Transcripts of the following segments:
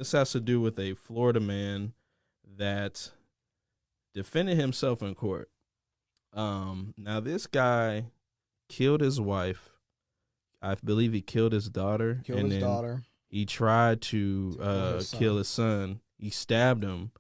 This has to do with a Florida man that defended himself in court. Now this guy killed his wife. I believe he killed his daughter. Killed his daughter. He tried to kill his son. He stabbed him.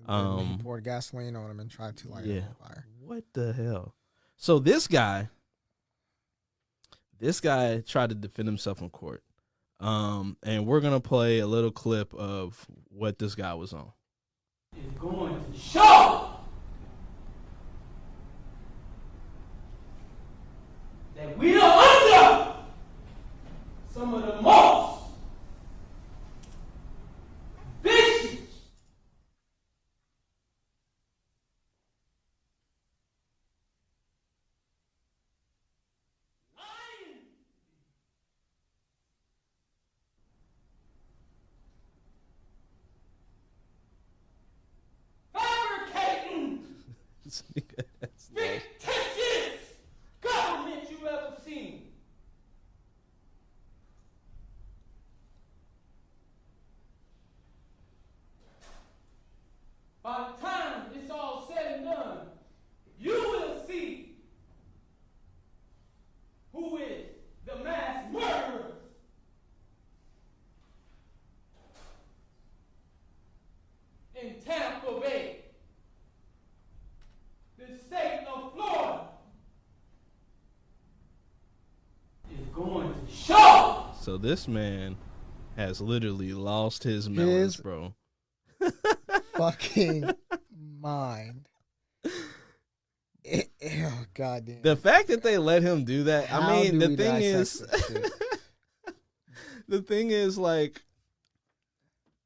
And he poured gasoline on him and tried to light him on fire. What the hell? So this guy tried to defend himself in court. And we're gonna play a little clip of what this guy was on. It's going to show that we are under some of the most vicious lying, fabricating, fictitious government you ever seen. By the time it's all said and done, you will see who is the mass murderers in Tampa Bay, the state of Florida is going to show. So this man has literally lost his melons, bro. Fucking mind. Oh, goddamn. The fact that they let him do that, I mean, the thing is, like,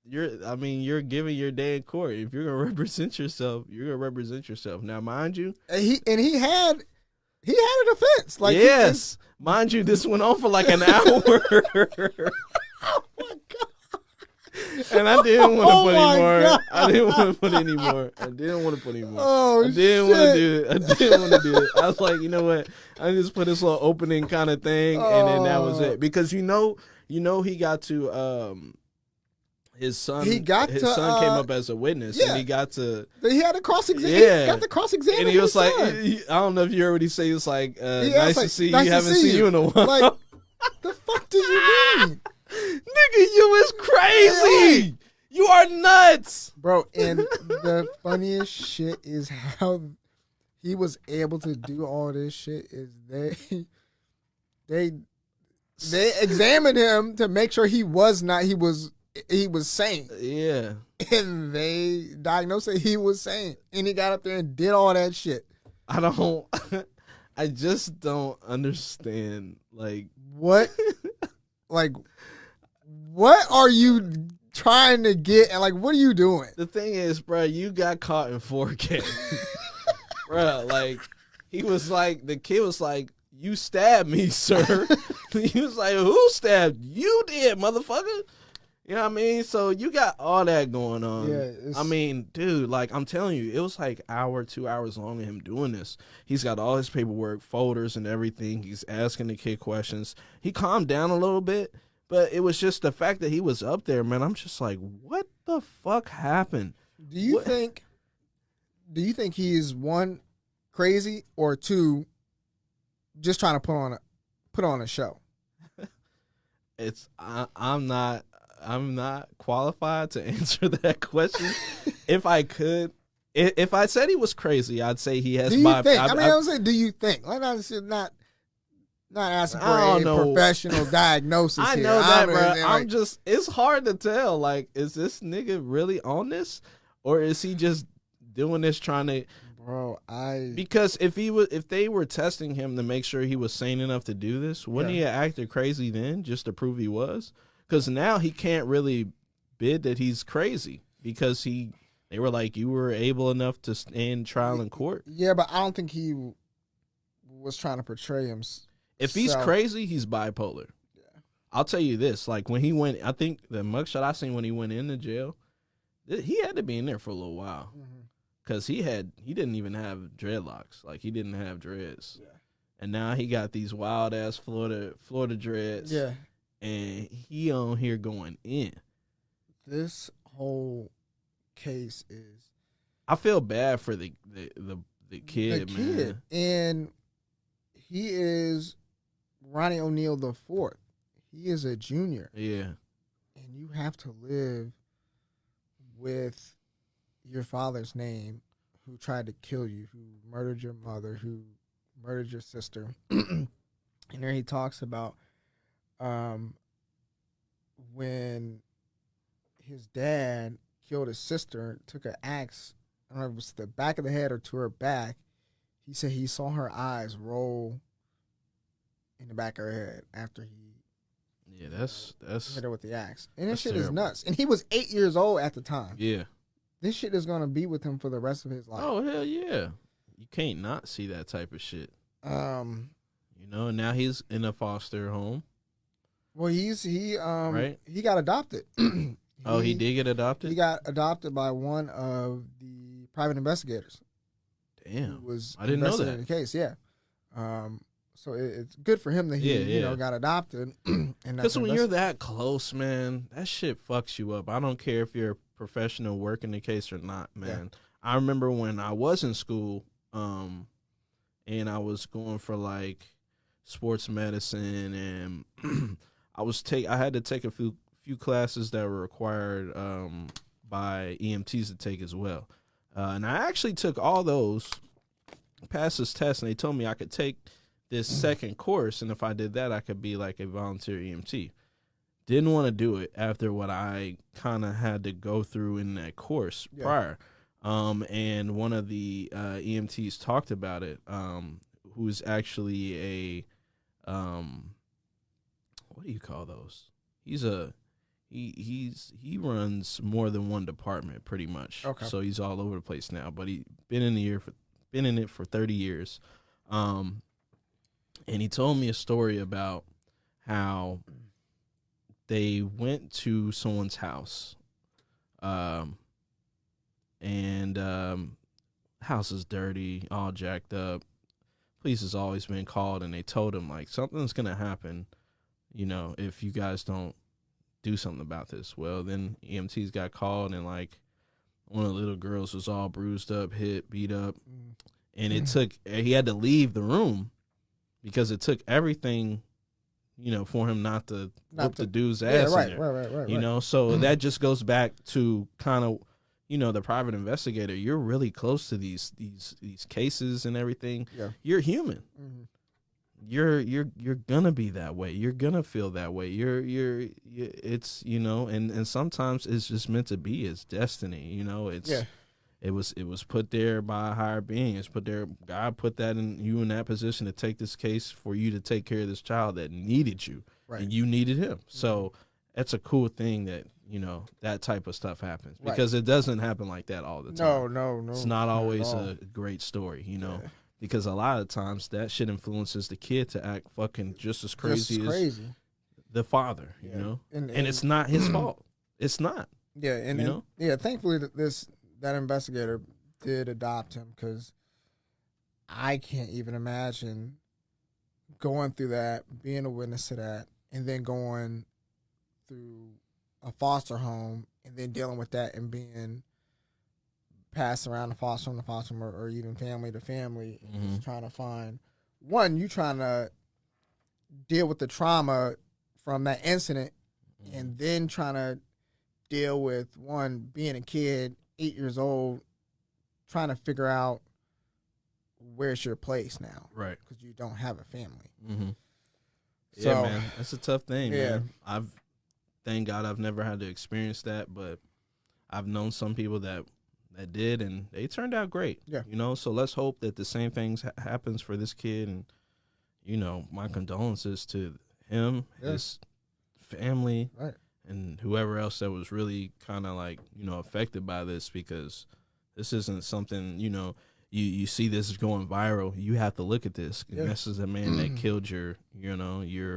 you're giving your day in court. If you're gonna represent yourself, you're gonna represent yourself. Now, mind you, he had a defense. Like, yes, mind you, this went on for like an hour. Oh my god. And I didn't want to put any more. God. I didn't want to put any more. I didn't want to put any more. Oh, I didn't want to do it. I didn't want to do it. I was like, you know what? I just put this little opening kind of thing, and then that was it. Because he got to his son. His son came up as a witness, and he got to. He had to cross-examine. Yeah, he got to cross-examine. And he was like, son. I don't know if you already say it's like, nice to see you. Nice to Haven't see seen you in a while. Like, the fuck do you mean? Nigga, you is crazy. You are nuts. Bro, and the funniest shit is how he was able to do all this shit is they examined him to make sure he was sane. Yeah. And they diagnosed that he was sane. And he got up there and did all that shit. I just don't understand. Like, what? Like, what are you trying to get? And, like, what are you doing? The thing is, bro, you got caught in 4K. Bro, like, the kid was like, you stabbed me, sir. He was like, who stabbed? You did, motherfucker. You know what I mean? So you got all that going on. Yeah, I mean, dude, like, I'm telling you, it was like 2 hours long of him doing this. He's got all his paperwork, folders and everything. He's asking the kid questions. He calmed down a little bit, but it was just the fact that he was up there, man. I'm just like, what the fuck happened? Do you think he is, one, crazy, or two, just trying to put on a show? I'm not qualified to answer that question. If I could, if I said he was crazy, I'd say he has. Do you think? I was saying, do you think? Like, not asking for a professional diagnosis. I know that, bro. It's hard to tell. Like, is this nigga really on this, or is he just doing this trying to? Bro, because if they were testing him to make sure he was sane enough to do this, wouldn't he have acted crazy then just to prove he was? Because now he can't really bid that he's crazy because they were like, you were able enough to stand trial in court. Yeah, but I don't think he was trying to portray him. If he's crazy, he's bipolar. Yeah. I'll tell you this, like when he went, I think the mugshot I seen when he went into jail, he had to be in there for a little while. Because he didn't even have dreadlocks. Like, he didn't have dreads. Yeah. And now he got these wild-ass Florida dreads. Yeah. And he on here going in. this whole case is I feel bad for the kid, man. And he is Ronnie O'Neal the fourth. He is a junior. Yeah. And you have to live with your father's name, who tried to kill you, who murdered your mother, who murdered your sister. And there he talks about when his dad killed his sister, took an axe, I don't know if it was to the back of the head or to her back. He said he saw her eyes roll in the back of her head after he that's hit her with the axe. And this shit terrible. is nuts. And he was 8 years old at the time. Yeah. This shit is going to be with him for the rest of his life. Oh, hell yeah. You can't not see that type of shit. You know, now he's in a foster home. Well, he right? He got adopted. He did get adopted? He got adopted by one of the private investigators. Damn. Who was I didn't know that. investigating the case, yeah. So it's good for him that he got adopted. Because when you're that close, man, that shit fucks you up. I don't care if you're a professional working the case or not, man. Yeah. I remember when I was in school, and I was going for like sports medicine, and I had to take a few classes that were required by EMTs to take as well. And I actually took all those, passed this test, and they told me I could take this second course, and if I did that, I could be like a volunteer EMT. Didn't want to do it after what I kind of had to go through in that course prior. And one of the EMTs talked about it, who's actually a, what do you call those? He runs more than one department pretty much. Okay. So he's all over the place now, but he been in it for 30 years. And he told me a story about how they went to someone's house, and house is dirty, all jacked up. Police has always been called, and they told him, like, something's going to happen, you know, if you guys don't do something about this. Well, then EMTs got called, and, like, one of the little girls was all bruised up, hit, beat up, and he had to leave the room because it took everything, you know, for him not to whoop the dude's ass in there. Right. You know, so that just goes back to kind of, you know, the private investigator. You're really close to these cases and everything. Yeah. You're human. Mm-hmm. You're gonna be that way. You're gonna feel that way. It's, you know, and sometimes it's just meant to be. It's destiny. You know, It was put there by a higher being. It's put there. God put that in you in that position to take this case for you to take care of this child that needed you, and you needed him. So that's a cool thing that, you know, that type of stuff happens, because it doesn't happen like that all the time. No. It's not always a great story, you know, because a lot of times that shit influences the kid to act fucking just as crazy as the father, you know, and it's not his fault. It's not. Yeah, and thankfully that investigator did adopt him, because I can't even imagine going through that, being a witness to that, and then going through a foster home and then dealing with that and being passed around the foster home to foster home, or even family to family, and just trying to find you trying to deal with the trauma from that incident, and then trying to deal with being a kid, 8 years old, trying to figure out where's your place now, right? Because you don't have a family. Mm-hmm. So, yeah, man, that's a tough thing, man. Thank God I've never had to experience that, but I've known some people that did, and they turned out great. Yeah, you know. So let's hope that the same things happens for this kid, and, you know, my condolences to him, his family, and whoever else that was really kind of, like, you know, affected by this, because this isn't something, you know, you see this going viral. You have to look at this. Yeah. This is a man that killed your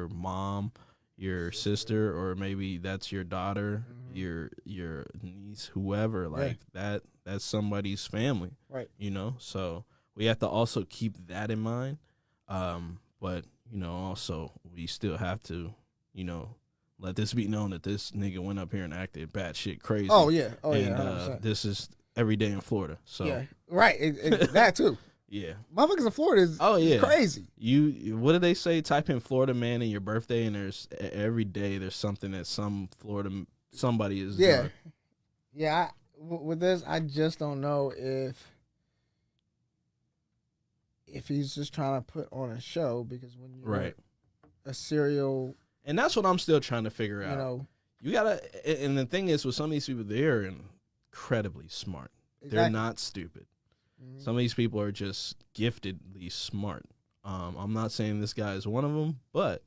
mom, your sister, or maybe that's your daughter, your niece, whoever. Like that's somebody's family, right? You know, so we have to also keep that in mind. But, you know, also we still have to, you know, let this be known that this nigga went up here and acted batshit crazy. Oh yeah, and 100%. this is every day in Florida. So Yeah, right. That too. yeah. Motherfuckers in Florida is crazy. What did they say? Type in Florida man in your birthday, and there's every day there's something that somebody is doing. Yeah. With this, I just don't know if he's just trying to put on a show, because when you're a serial, and that's what I'm still trying to figure out. You know, you gotta, and the thing is, with some of these people, they're incredibly smart. Exactly. They're not stupid. Mm-hmm. Some of these people are just giftedly smart. I'm not saying this guy is one of them, but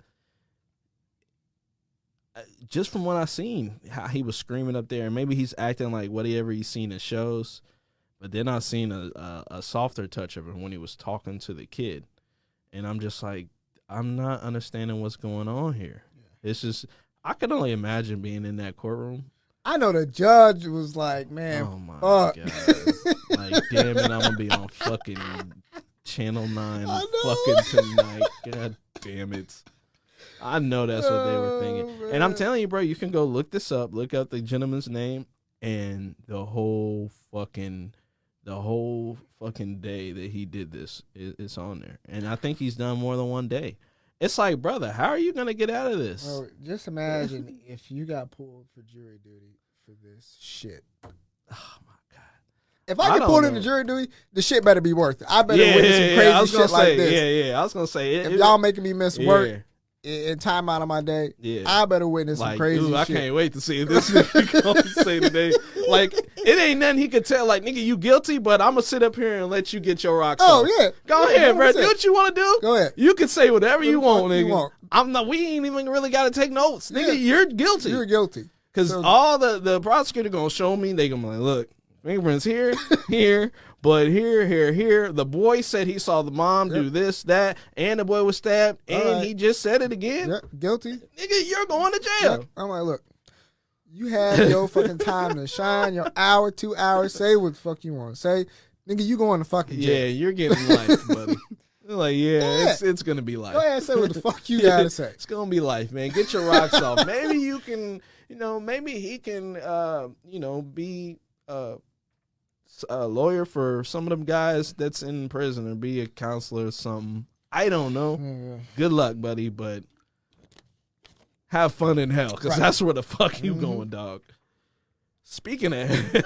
just from what I seen, how he was screaming up there, and maybe he's acting like whatever he's seen in shows, but then I seen a softer touch of him when he was talking to the kid, and I'm just like, I'm not understanding what's going on here. Yeah. It's just, I can only imagine being in that courtroom. I know the judge was like, man, oh my God. Like, damn it, I'm going to be on fucking Channel 9 fucking tonight. God damn it. I know that's what they were thinking. Man. And I'm telling you, bro, you can go look this up, look up the gentleman's name, and the whole fucking day that he did this, it's on there. And I think he's done more than one day. It's like, brother, how are you going to get out of this? Bro, just imagine if you got pulled for jury duty for this shit. Oh, my God. If I get pulled into jury duty, the shit better be worth it. I better witness some crazy shit like this. Yeah. I was going to say. If y'all making me miss work in time out of my day, I better witness some crazy shit. I can't wait to see if this nigga going to say today. Like, it ain't nothing he could tell. Like, nigga, you guilty, but I'm going to sit up here and let you get your rocks off. Yeah. Go ahead, bro. Do what you want to do. Go ahead. You can say whatever you want, nigga. We ain't even really got to take notes. Nigga, you're guilty. You're guilty. Because all the prosecutor going to show me, they going to be like, look, fingerprints here, but here. The boy said he saw the mom do this, that, and the boy was stabbed, and he just said it again. Yep. Guilty. Nigga, you're going to jail. Yep. I'm like, look, you had your fucking time to shine, your hour, 2 hours, say what the fuck you want to say. Nigga, you going to fucking jail. Yeah, you're getting life, buddy. Like, it's going to be life. Go ahead and say what the fuck you got to say. It's going to be life, man. Get your rocks off. Maybe you can, maybe he can, be a lawyer for some of them guys that's in prison, or be a counselor or something. I don't know. Yeah. Good luck, buddy, but have fun in hell, because that's where the fuck you going, dog. Speaking of